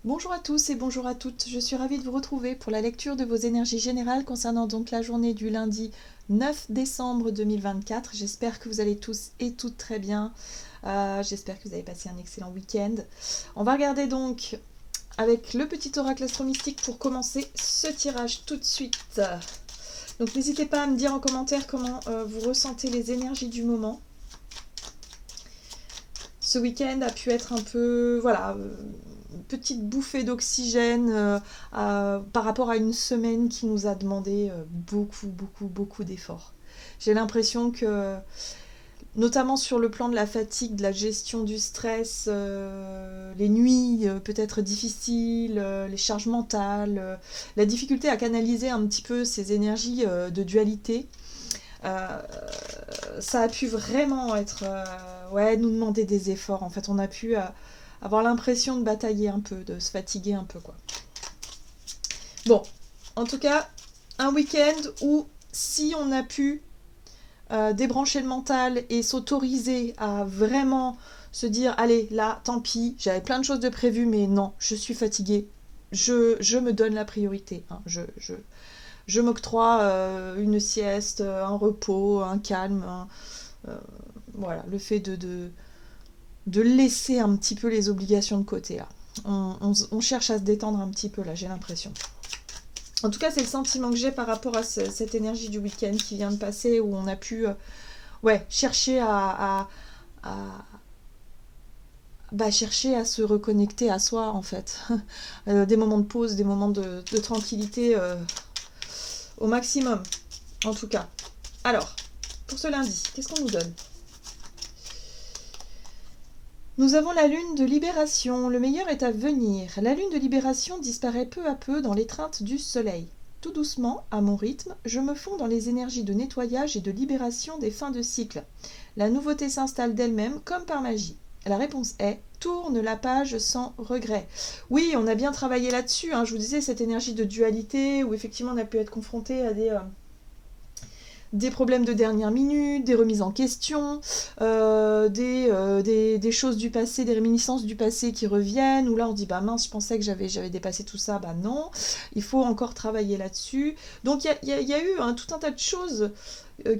Bonjour à tous et bonjour à toutes, je suis ravie de vous retrouver pour la lecture de vos énergies générales concernant donc la journée du lundi 9 décembre 2024. J'espère que vous allez tous et toutes très bien, j'espère que vous avez passé un excellent week-end. On va regarder donc avec le petit oracle astro-mystique pour commencer ce tirage tout de suite. Donc n'hésitez pas à me dire en commentaire comment vous ressentez les énergies du moment. Ce week-end a pu être un peu, voilà, une petite bouffée d'oxygène par rapport à une semaine qui nous a demandé beaucoup d'efforts. J'ai l'impression que, notamment sur le plan de la fatigue, de la gestion du stress, les nuits peut-être difficiles, les charges mentales, la difficulté à canaliser un petit peu ces énergies de dualité, euh, ça a pu vraiment être, ouais, nous demander des efforts. En fait, on a pu avoir l'impression de batailler un peu, de se fatiguer un peu, quoi. Bon, en tout cas, un week-end où si on a pu débrancher le mental et s'autoriser à vraiment se dire, allez, là, tant pis, j'avais plein de choses de prévues, mais non, je suis fatiguée, je me donne la priorité, hein, je m'octroie une sieste, un repos, un calme, voilà, le fait de laisser un petit peu les obligations de côté, là. On cherche à se détendre un petit peu, là, j'ai l'impression. En tout cas, c'est le sentiment que j'ai par rapport à cette énergie du week-end qui vient de passer, où on a pu ouais, chercher à chercher à se reconnecter à soi, en fait. Des moments de pause, des moments de tranquillité au maximum, en tout cas. Alors, pour ce lundi, qu'est-ce qu'on nous donne? Nous avons la lune de libération, le meilleur est à venir. La lune de libération disparaît peu à peu dans l'étreinte du soleil. Tout doucement, à mon rythme, je me fonds dans les énergies de nettoyage et de libération des fins de cycle. La nouveauté s'installe d'elle-même comme par magie. La réponse est tourne la page sans regret. Oui, on a bien travaillé là-dessus, hein. Je vous disais, cette énergie de dualité où effectivement on a pu être confronté à des problèmes de dernière minute, des remises en question, des choses du passé, des réminiscences du passé qui reviennent, où là on se dit bah mince, je pensais que j'avais dépassé tout ça, bah non, il faut encore travailler là-dessus. Donc il y a eu tout un tas de choses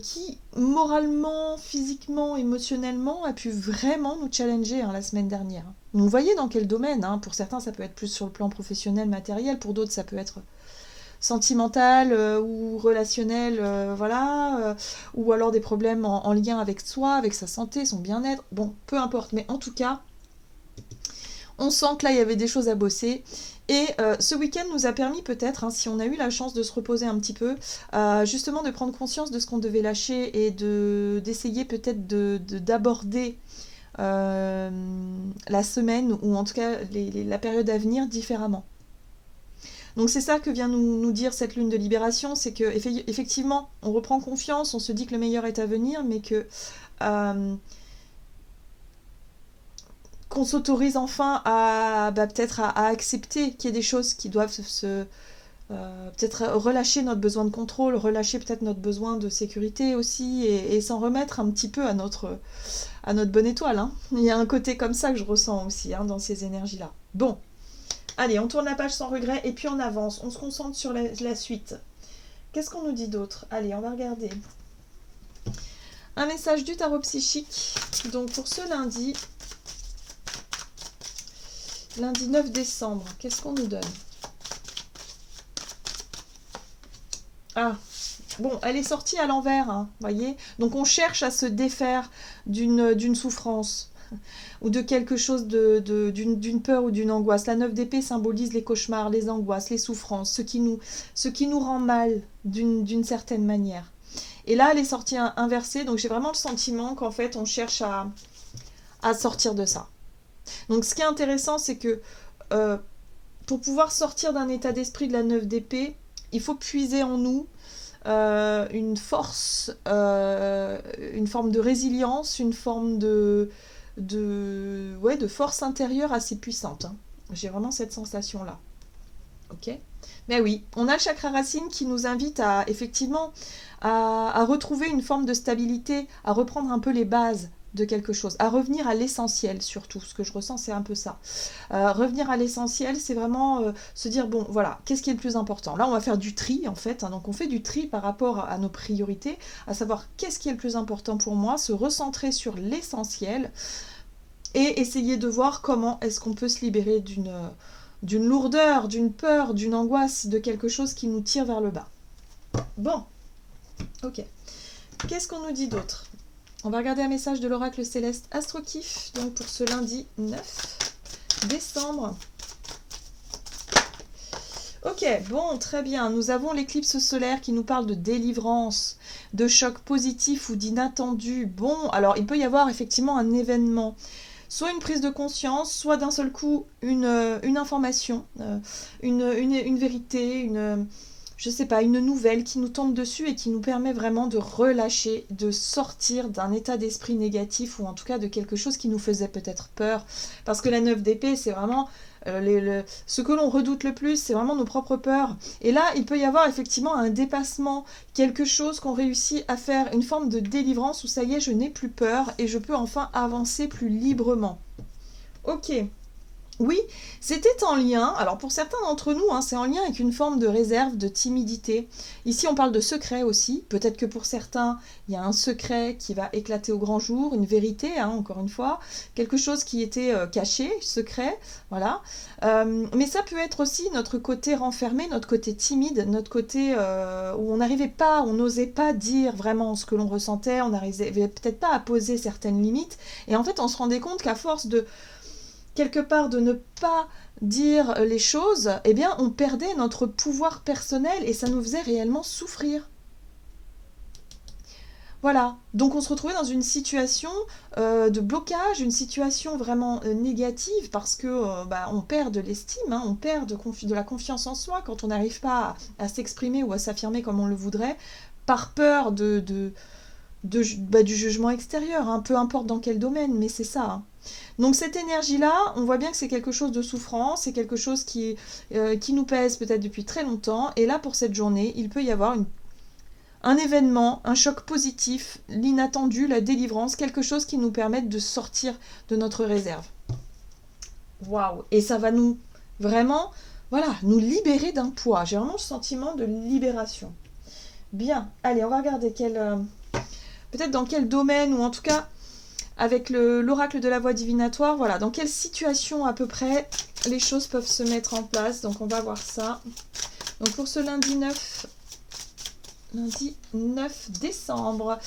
qui, moralement, physiquement, émotionnellement, a pu vraiment nous challenger la semaine dernière. Donc, vous voyez dans quel domaine, hein. Pour certains ça peut être plus sur le plan professionnel, matériel, pour d'autres ça peut être sentimentales ou relationnelles, voilà, ou alors des problèmes en lien avec soi, avec sa santé, son bien-être, bon, peu importe, mais en tout cas, on sent que là, il y avait des choses à bosser. Et ce week-end nous a permis peut-être, si on a eu la chance de se reposer un petit peu, justement de prendre conscience de ce qu'on devait lâcher et d'essayer peut-être d'aborder la semaine ou en tout cas la période à venir différemment. Donc c'est ça que vient nous dire cette lune de libération, c'est que effectivement on reprend confiance, on se dit que le meilleur est à venir, mais que qu'on s'autorise enfin à peut-être à accepter qu'il y ait des choses qui doivent peut-être relâcher notre besoin de contrôle, relâcher peut-être notre besoin de sécurité aussi, et s'en remettre un petit peu à notre bonne étoile, hein. Il y a un côté comme ça que je ressens aussi dans ces énergies-là. Bon, allez, on tourne la page sans regret et puis on avance, on se concentre sur la suite. Qu'est-ce qu'on nous dit d'autre? Allez, on va regarder. Un message du tarot psychique. Donc pour ce lundi 9 décembre, qu'est-ce qu'on nous donne? Ah, bon, elle est sortie à l'envers, voyez. Donc on cherche à se défaire d'une souffrance ou de quelque chose d'une peur ou d'une angoisse. La 9 d'épée symbolise les cauchemars, les angoisses, les souffrances, ce qui nous rend mal d'une certaine manière. Et là, elle est sortie inversée, donc j'ai vraiment le sentiment qu'en fait, on cherche à sortir de ça. Donc ce qui est intéressant, c'est que pour pouvoir sortir d'un état d'esprit de la 9 d'épée, il faut puiser en nous une force, une forme de résilience, une forme de force intérieure assez puissante, hein. J'ai vraiment cette sensation-là. Ok. Mais oui, on a le chakra racine qui nous invite à effectivement à retrouver une forme de stabilité, à reprendre un peu les bases de quelque chose, à revenir à l'essentiel surtout. Ce que je ressens, c'est un peu ça. Revenir à l'essentiel, c'est vraiment se dire, bon, voilà, qu'est-ce qui est le plus important? Là, on va faire du tri, en fait. Hein, donc, on fait du tri par rapport à nos priorités, à savoir qu'est-ce qui est le plus important pour moi, se recentrer sur l'essentiel et essayer de voir comment est-ce qu'on peut se libérer d'une lourdeur, d'une peur, d'une angoisse, de quelque chose qui nous tire vers le bas. Bon, ok. Qu'est-ce qu'on nous dit d'autre? On va regarder un message de l'oracle céleste Astrokif, donc pour ce lundi 9 décembre. Ok, bon, très bien. Nous avons l'éclipse solaire qui nous parle de délivrance, de choc positif ou d'inattendu. Bon, alors il peut y avoir effectivement un événement, soit une prise de conscience, soit d'un seul coup une information, une vérité, je sais pas, une nouvelle qui nous tombe dessus et qui nous permet vraiment de relâcher, de sortir d'un état d'esprit négatif ou en tout cas de quelque chose qui nous faisait peut-être peur. Parce que la 9 d'épée, c'est vraiment ce que l'on redoute le plus, c'est vraiment nos propres peurs. Et là, il peut y avoir effectivement un dépassement, quelque chose qu'on réussit à faire, une forme de délivrance où ça y est, je n'ai plus peur et je peux enfin avancer plus librement. Ok. Oui, c'était en lien, alors pour certains d'entre nous, hein, c'est en lien avec une forme de réserve, de timidité. Ici, on parle de secret aussi. Peut-être que pour certains, il y a un secret qui va éclater au grand jour, une vérité, hein, encore une fois, quelque chose qui était caché, secret, voilà. Mais ça peut être aussi notre côté renfermé, notre côté timide, notre côté où on n'arrivait pas, on n'osait pas dire vraiment ce que l'on ressentait, on n'arrivait peut-être pas à poser certaines limites. Et en fait, on se rendait compte qu'à force de quelque part de ne pas dire les choses, eh bien on perdait notre pouvoir personnel et ça nous faisait réellement souffrir. Voilà, donc on se retrouvait dans une situation de blocage, une situation vraiment négative parce que on perd de l'estime, hein, on perd de la confiance en soi quand on n'arrive pas à s'exprimer ou à s'affirmer comme on le voudrait, par peur du jugement extérieur, hein, peu importe dans quel domaine, mais c'est ça. Hein. Donc cette énergie-là, on voit bien que c'est quelque chose de souffrance, c'est quelque chose qui nous pèse peut-être depuis très longtemps, et là pour cette journée, il peut y avoir un événement, un choc positif, l'inattendu, la délivrance, quelque chose qui nous permette de sortir de notre réserve. Waouh! Et ça va nous, vraiment, voilà, nous libérer d'un poids. J'ai vraiment le sentiment de libération. Bien, allez, on va regarder peut-être dans quel domaine, ou en tout cas avec l'oracle de la voie divinatoire, voilà, dans quelle situation à peu près les choses peuvent se mettre en place. Donc on va voir ça. Donc pour ce lundi 9 décembre,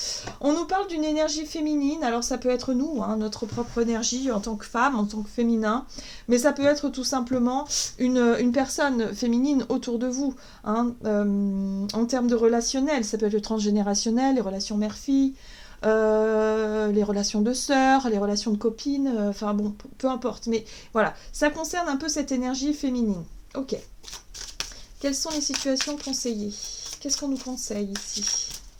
on nous parle d'une énergie féminine. Alors ça peut être nous, hein, notre propre énergie en tant que femme, en tant que féminin, mais ça peut être tout simplement une personne féminine autour de vous, hein, en termes de relationnel. Ça peut être le transgénérationnel, les relations mère-fille, les relations de sœurs, les relations de copines, enfin bon, peu importe. Mais voilà, ça concerne un peu cette énergie féminine. Ok. Quelles sont les situations conseillées? Qu'est-ce qu'on nous conseille ici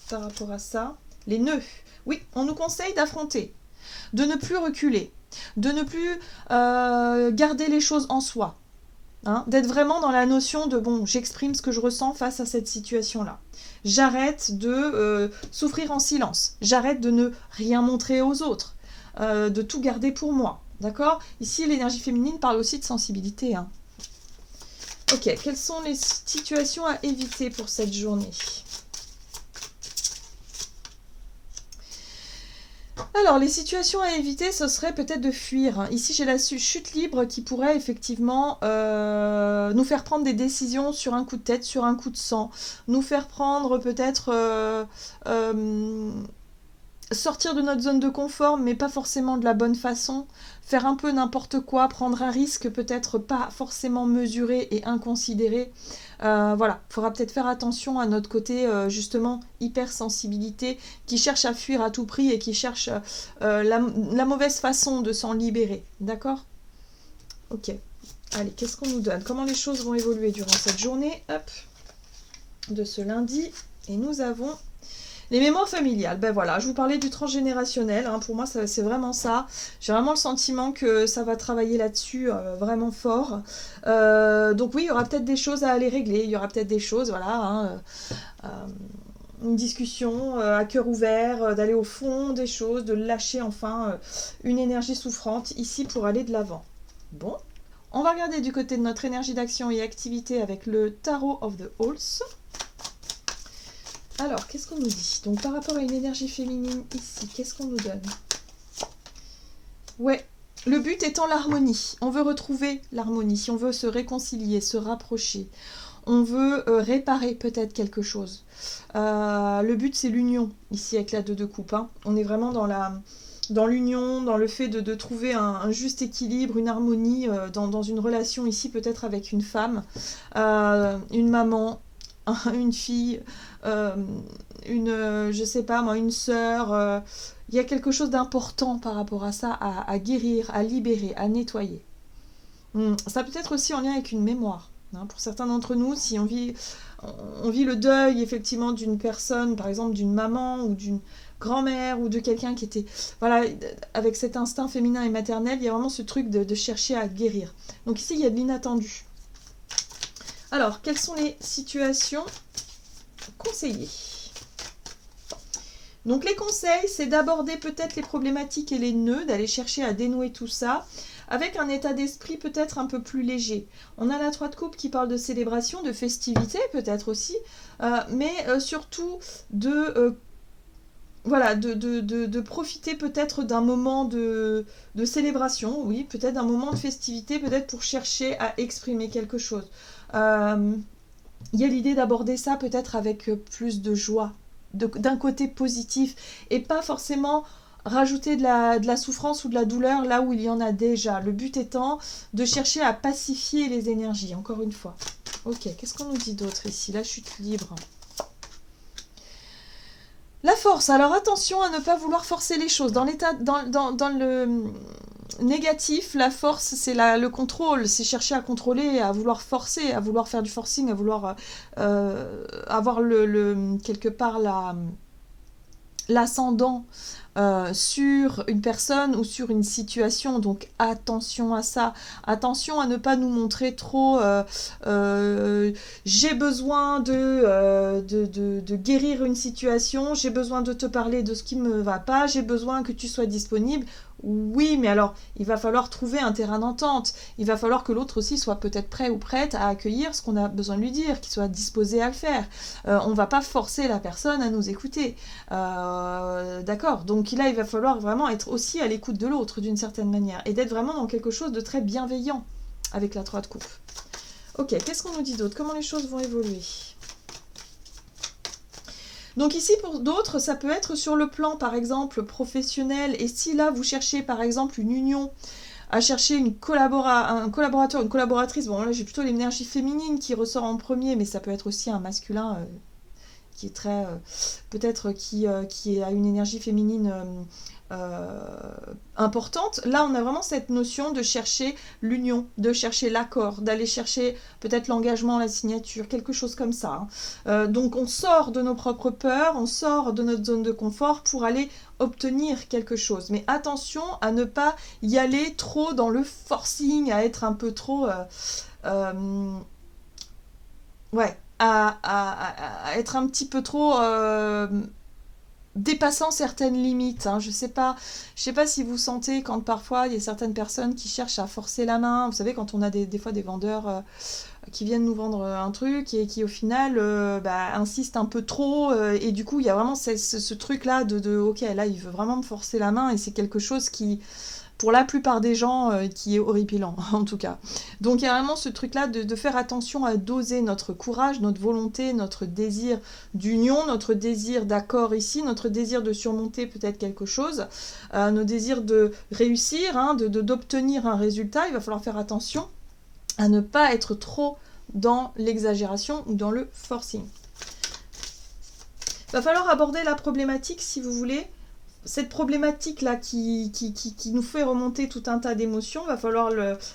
par rapport à ça? Les nœuds. Oui, on nous conseille d'affronter, de ne plus reculer, de ne plus garder les choses en soi. Hein, d'être vraiment dans la notion de bon, j'exprime ce que je ressens face à cette situation-là. J'arrête de souffrir en silence. J'arrête de ne rien montrer aux autres, de tout garder pour moi. D'accord? Ici, l'énergie féminine parle aussi de sensibilité. Hein. Ok, quelles sont les situations à éviter pour cette journée? Alors, les situations à éviter, ce serait peut-être de fuir. Ici, j'ai la chute libre qui pourrait effectivement nous faire prendre des décisions sur un coup de tête, sur un coup de sang. Nous faire prendre peut-être sortir de notre zone de confort, mais pas forcément de la bonne façon. Faire un peu n'importe quoi, prendre un risque peut-être pas forcément mesuré et inconsidéré. Voilà, il faudra peut-être faire attention à notre côté justement hypersensibilité qui cherche à fuir à tout prix et qui cherche la mauvaise façon de s'en libérer. D'accord? Ok. Allez, qu'est-ce qu'on nous donne? Comment les choses vont évoluer durant cette journée? Hop, de ce lundi. Et nous avons les mémoires familiales. Ben voilà, je vous parlais du transgénérationnel. Hein, pour moi, c'est vraiment ça. J'ai vraiment le sentiment que ça va travailler là-dessus vraiment fort. Donc oui, il y aura peut-être des choses à aller régler. Il y aura peut-être des choses, voilà. une discussion à cœur ouvert, d'aller au fond des choses, de lâcher enfin une énergie souffrante ici pour aller de l'avant. Bon, on va regarder du côté de notre énergie d'action et activité avec le Tarot of the Halls. Alors, qu'est-ce qu'on nous dit? Donc, par rapport à une énergie féminine ici, qu'est-ce qu'on nous donne? Ouais, le but étant l'harmonie. On veut retrouver l'harmonie, on veut se réconcilier, se rapprocher. On veut réparer peut-être quelque chose. Le but, c'est l'union, ici, avec la 2 de coupe. Hein. On est vraiment dans l'union, dans le fait de trouver un juste équilibre, une harmonie dans une relation ici, peut-être avec une femme, une maman, une fille, je sais pas moi, une sœur. Il y a quelque chose d'important par rapport à ça, à guérir, à libérer, à nettoyer. Ça peut être aussi en lien avec une mémoire. Hein, pour certains d'entre nous, si on vit le deuil effectivement d'une personne, par exemple d'une maman ou d'une grand-mère ou de quelqu'un qui était, voilà, avec cet instinct féminin et maternel, il y a vraiment ce truc de chercher à guérir. Donc ici, il y a de l'inattendu. Alors, quelles sont les situations conseillées? Donc les conseils, c'est d'aborder peut-être les problématiques et les nœuds, d'aller chercher à dénouer tout ça, avec un état d'esprit peut-être un peu plus léger. On a la 3 de coupe qui parle de célébration, de festivité peut-être aussi, mais surtout voilà, de profiter peut-être d'un moment de célébration, oui, peut-être d'un moment de festivité, peut-être pour chercher à exprimer quelque chose. Il y a l'idée d'aborder ça peut-être avec plus de joie, d'un côté positif, et pas forcément rajouter de la souffrance ou de la douleur là où il y en a déjà. Le but étant de chercher à pacifier les énergies, encore une fois. Ok, qu'est-ce qu'on nous dit d'autre ici? La chute libre. La force, alors attention à ne pas vouloir forcer les choses. Dans le négatif, la force, c'est le contrôle, c'est chercher à contrôler, à vouloir forcer, à vouloir faire du forcing, à vouloir avoir quelque part l'ascendant sur une personne ou sur une situation. Donc attention à ça, attention à ne pas nous montrer trop j'ai besoin de guérir une situation, j'ai besoin de te parler de ce qui ne me va pas, j'ai besoin que tu sois disponible. Oui, mais alors, il va falloir trouver un terrain d'entente. Il va falloir que l'autre aussi soit peut-être prêt ou prête à accueillir ce qu'on a besoin de lui dire, qu'il soit disposé à le faire. On ne va pas forcer la personne à nous écouter. D'accord. Donc là, il va falloir vraiment être aussi à l'écoute de l'autre d'une certaine manière et d'être vraiment dans quelque chose de très bienveillant avec la 3 de coupe. Ok, qu'est-ce qu'on nous dit d'autre? Comment les choses vont évoluer? Donc ici, pour d'autres, ça peut être sur le plan, par exemple, professionnel. Et si là, vous cherchez, par exemple, une union, à chercher un collaborateur, une collaboratrice, bon là, j'ai plutôt l'énergie féminine qui ressort en premier, mais ça peut être aussi un masculin qui est très... peut-être qui a une énergie féminine importante. Là, on a vraiment cette notion de chercher l'union, de chercher l'accord, d'aller chercher peut-être l'engagement, la signature, quelque chose comme ça. Hein. Donc, on sort de nos propres peurs, on sort de notre zone de confort pour aller obtenir quelque chose. Mais attention à ne pas y aller trop dans le forcing, à être un peu trop... ouais, à être un petit peu trop... dépassant certaines limites. Hein. Je sais pas si vous sentez quand parfois il y a certaines personnes qui cherchent à forcer la main. Vous savez, quand on a des fois des vendeurs qui viennent nous vendre un truc et qui au final insistent un peu trop et du coup il y a vraiment ce truc là de ok, là il veut vraiment me forcer la main et c'est quelque chose qui pour la plupart des gens qui est horripilant en tout cas. Donc il y a vraiment ce truc là de faire attention à doser notre courage, notre volonté, notre désir d'union, notre désir d'accord ici, notre désir de surmonter peut-être quelque chose, nos désirs de réussir, hein, d'obtenir un résultat. Il va falloir faire attention à ne pas être trop dans l'exagération ou dans le forcing. Il va falloir aborder la problématique, si vous voulez, cette problématique-là qui nous fait remonter tout un tas d'émotions, va falloir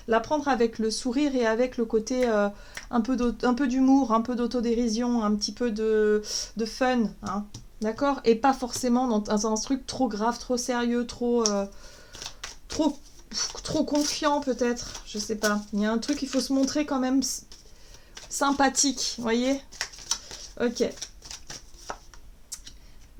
la prendre avec le sourire et avec le côté un peu d'humour, un peu d'autodérision, un petit peu de fun, hein, d'accord? Et pas forcément dans un truc trop grave, trop sérieux, trop confiant peut-être, je sais pas. Il y a un truc, il faut se montrer quand même sympathique, vous voyez? Ok.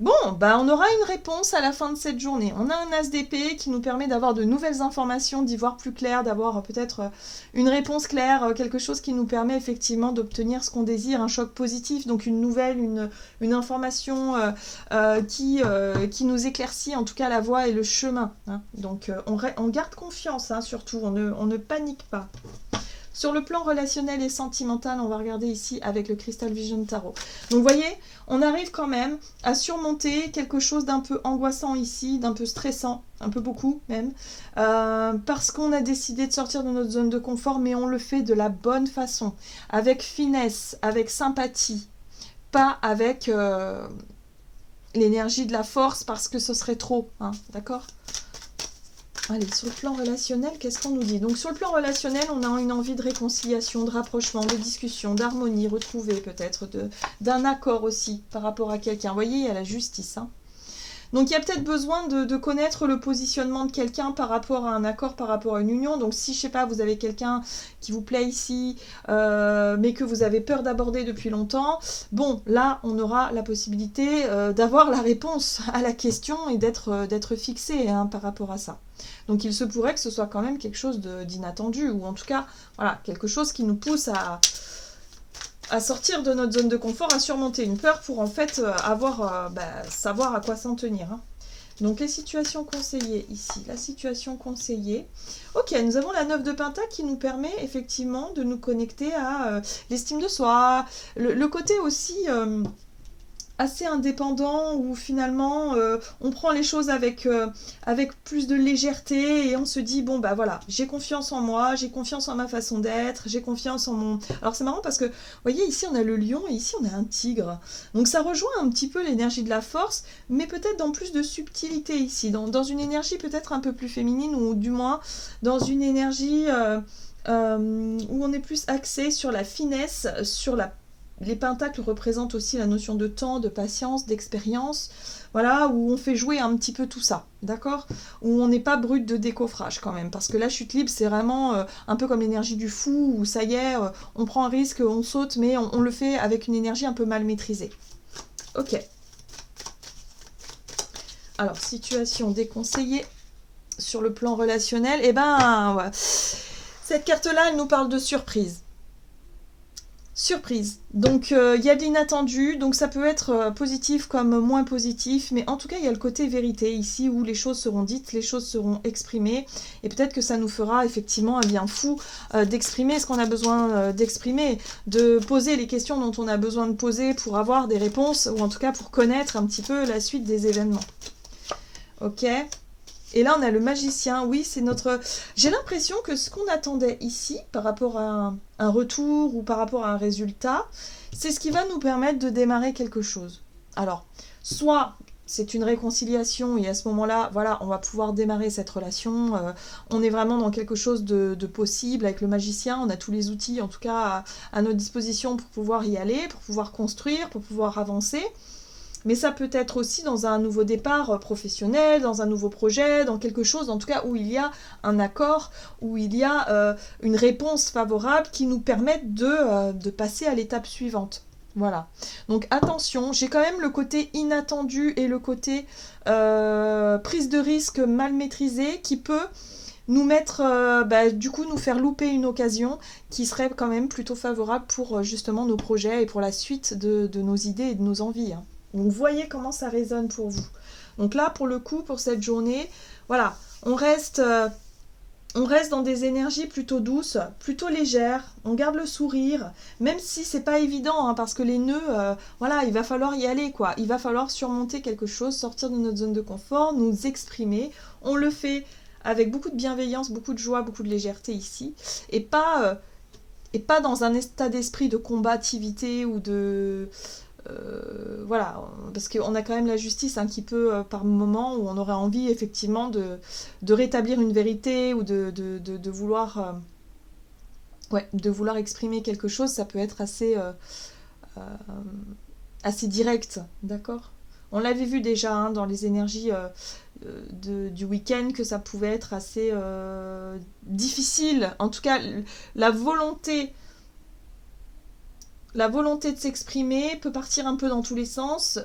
Bon, bah on aura une réponse à la fin de cette journée. On a un as d'épée qui nous permet d'avoir de nouvelles informations, d'y voir plus clair, d'avoir peut-être une réponse claire, quelque chose qui nous permet effectivement d'obtenir ce qu'on désire, un choc positif, donc une nouvelle, une information qui nous éclaircit en tout cas la voie et le chemin. Hein. Donc on garde confiance, hein, surtout, on ne panique pas. Sur le plan relationnel et sentimental, on va regarder ici avec le Crystal Vision Tarot. Donc vous voyez, on arrive quand même à surmonter quelque chose d'un peu angoissant ici, d'un peu stressant, un peu beaucoup même, parce qu'on a décidé de sortir de notre zone de confort, mais on le fait de la bonne façon, avec finesse, avec sympathie, pas avec l'énergie de la force parce que ce serait trop, hein, d'accord ? Allez, sur le plan relationnel, qu'est-ce qu'on nous dit? Donc sur le plan relationnel, on a une envie de réconciliation, de rapprochement, de discussion, d'harmonie retrouvée peut-être, d'un accord aussi par rapport à quelqu'un. Vous voyez, il y a la justice. Hein. Donc il y a peut-être besoin de connaître le positionnement de quelqu'un par rapport à un accord, par rapport à une union. Donc si, je sais pas, vous avez quelqu'un qui vous plaît ici, mais que vous avez peur d'aborder depuis longtemps, bon, là, on aura la possibilité d'avoir la réponse à la question et d'être fixé hein, par rapport à ça. Donc il se pourrait que ce soit quand même quelque chose d'inattendu, ou en tout cas, voilà, quelque chose qui nous pousse à sortir de notre zone de confort, à surmonter une peur pour en fait savoir à quoi s'en tenir. Hein. Donc les situations conseillées ici, la situation conseillée. Ok, nous avons la 9 de Pentacle qui nous permet effectivement de nous connecter à l'estime de soi, le côté aussi assez indépendant où finalement on prend les choses avec plus de légèreté et on se dit bon bah voilà, j'ai confiance en moi, j'ai confiance en ma façon d'être, j'ai confiance en mon... Alors c'est marrant parce que vous voyez ici on a le lion et ici on a un tigre, donc ça rejoint un petit peu l'énergie de la force mais peut-être dans plus de subtilité ici, dans une énergie peut-être un peu plus féminine ou du moins dans une énergie où on est plus axé sur la finesse, sur les pentacles représentent aussi la notion de temps, de patience, d'expérience, voilà, où on fait jouer un petit peu tout ça, d'accord ? Où on n'est pas brut de décoffrage quand même, parce que la chute libre, c'est vraiment un peu comme l'énergie du fou, où ça y est, on prend un risque, on saute, mais on le fait avec une énergie un peu mal maîtrisée. Ok. Alors, situation déconseillée sur le plan relationnel, eh ben, ouais. Cette carte-là, elle nous parle de surprise. Surprise. Donc il y a de l'inattendu, donc ça peut être positif comme moins positif, mais en tout cas il y a le côté vérité ici où les choses seront dites, les choses seront exprimées, et peut-être que ça nous fera effectivement un bien fou d'exprimer ce qu'on a besoin d'exprimer, de poser les questions dont on a besoin de poser pour avoir des réponses, ou en tout cas pour connaître un petit peu la suite des événements. Ok ? Et là, on a le magicien. Oui, c'est notre... J'ai l'impression que ce qu'on attendait ici, par rapport à un retour ou par rapport à un résultat, c'est ce qui va nous permettre de démarrer quelque chose. Alors, soit c'est une réconciliation et à ce moment-là, voilà, on va pouvoir démarrer cette relation. On est vraiment dans quelque chose de possible avec le magicien. On a tous les outils, en tout cas, à notre disposition pour pouvoir y aller, pour pouvoir construire, pour pouvoir avancer. Mais ça peut être aussi dans un nouveau départ professionnel, dans un nouveau projet, dans quelque chose en tout cas où il y a un accord, où il y a une réponse favorable qui nous permette de passer à l'étape suivante. Voilà. Donc attention, j'ai quand même le côté inattendu et le côté prise de risque mal maîtrisée qui peut nous mettre, du coup nous faire louper une occasion qui serait quand même plutôt favorable pour justement nos projets et pour la suite de nos idées et de nos envies. Hein. Donc vous voyez comment ça résonne pour vous. Donc là, pour le coup, pour cette journée, voilà, on reste dans des énergies plutôt douces, plutôt légères, on garde le sourire, même si c'est pas évident, hein, parce que les nœuds, voilà, il va falloir y aller, quoi. Il va falloir surmonter quelque chose, sortir de notre zone de confort, nous exprimer. On le fait avec beaucoup de bienveillance, beaucoup de joie, beaucoup de légèreté ici, et pas dans un état d'esprit de combativité ou de... voilà, parce qu'on a quand même la justice hein, qui peut, par moment, où on aurait envie effectivement de rétablir une vérité ou de vouloir exprimer quelque chose, ça peut être assez direct, d'accord ? On l'avait vu déjà hein, dans les énergies du week-end que ça pouvait être assez difficile. En tout cas, la volonté la volonté de s'exprimer peut partir un peu dans tous les sens,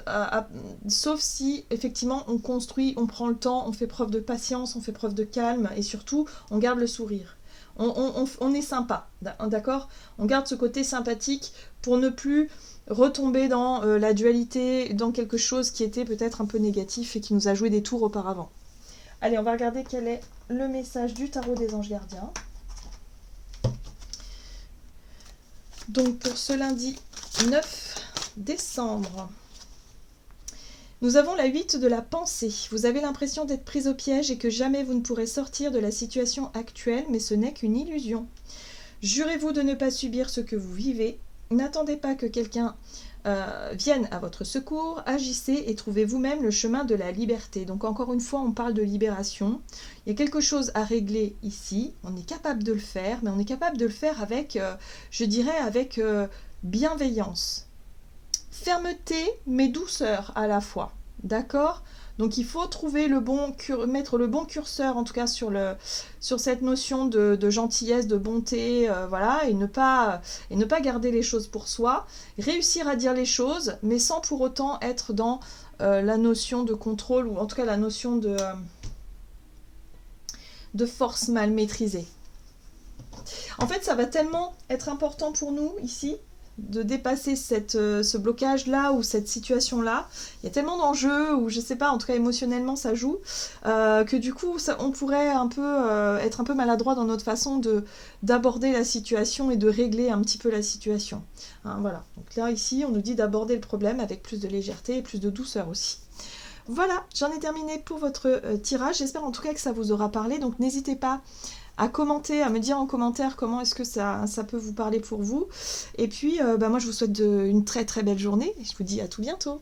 sauf si effectivement on construit, on prend le temps, on fait preuve de patience, on fait preuve de calme et surtout on garde le sourire. On est sympa, d'accord? On garde ce côté sympathique pour ne plus retomber dans la dualité, dans quelque chose qui était peut-être un peu négatif et qui nous a joué des tours auparavant. Allez, on va regarder quel est le message du tarot des anges gardiens. Donc pour ce lundi 9 décembre, nous avons la 8 de la pensée. Vous avez l'impression d'être prise au piège et que jamais vous ne pourrez sortir de la situation actuelle, mais ce n'est qu'une illusion. Jurez-vous de ne pas subir ce que vous vivez. N'attendez pas que quelqu'un vienne à votre secours. Agissez et trouvez vous-même le chemin de la liberté. Donc encore une fois, on parle de libération. Il y a quelque chose à régler ici. On est capable de le faire, mais on est capable de le faire avec, je dirais, avec bienveillance. Fermeté, mais douceur à la fois. D'accord ? Donc il faut trouver mettre le bon curseur en tout cas sur cette notion de gentillesse, de bonté, voilà, et ne pas garder les choses pour soi, réussir à dire les choses, mais sans pour autant être dans la notion de contrôle ou en tout cas la notion de force mal maîtrisée. En fait, ça va tellement être important pour nous ici de dépasser ce blocage-là ou cette situation-là. Il y a tellement d'enjeux, ou je sais pas, en tout cas émotionnellement ça joue, que du coup on pourrait être un peu maladroit dans notre façon d'aborder la situation et de régler un petit peu la situation. Hein, voilà. Donc là, ici, on nous dit d'aborder le problème avec plus de légèreté et plus de douceur aussi. Voilà, j'en ai terminé pour votre tirage. J'espère en tout cas que ça vous aura parlé. Donc n'hésitez pas à commenter, à me dire en commentaire comment est-ce que ça peut vous parler pour vous. Et puis, moi, je vous souhaite une très très belle journée et je vous dis à tout bientôt.